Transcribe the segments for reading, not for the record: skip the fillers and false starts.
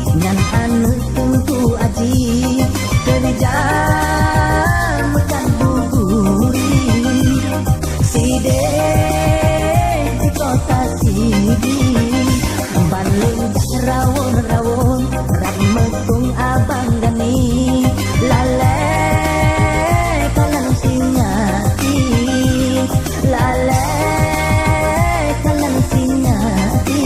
ngan anu tunggu aji kerja makan buburi side di kota sidi Bandung rawon-rawon rak mekung abang gani lale kalang singati lale kalang singati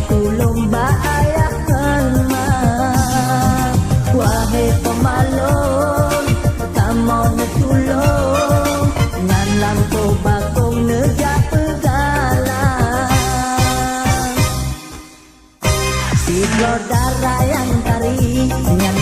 tulung baayah kelma wahai pemalon kamu netulung ngan lampu bakung negak pegalang si darah yang tari ngan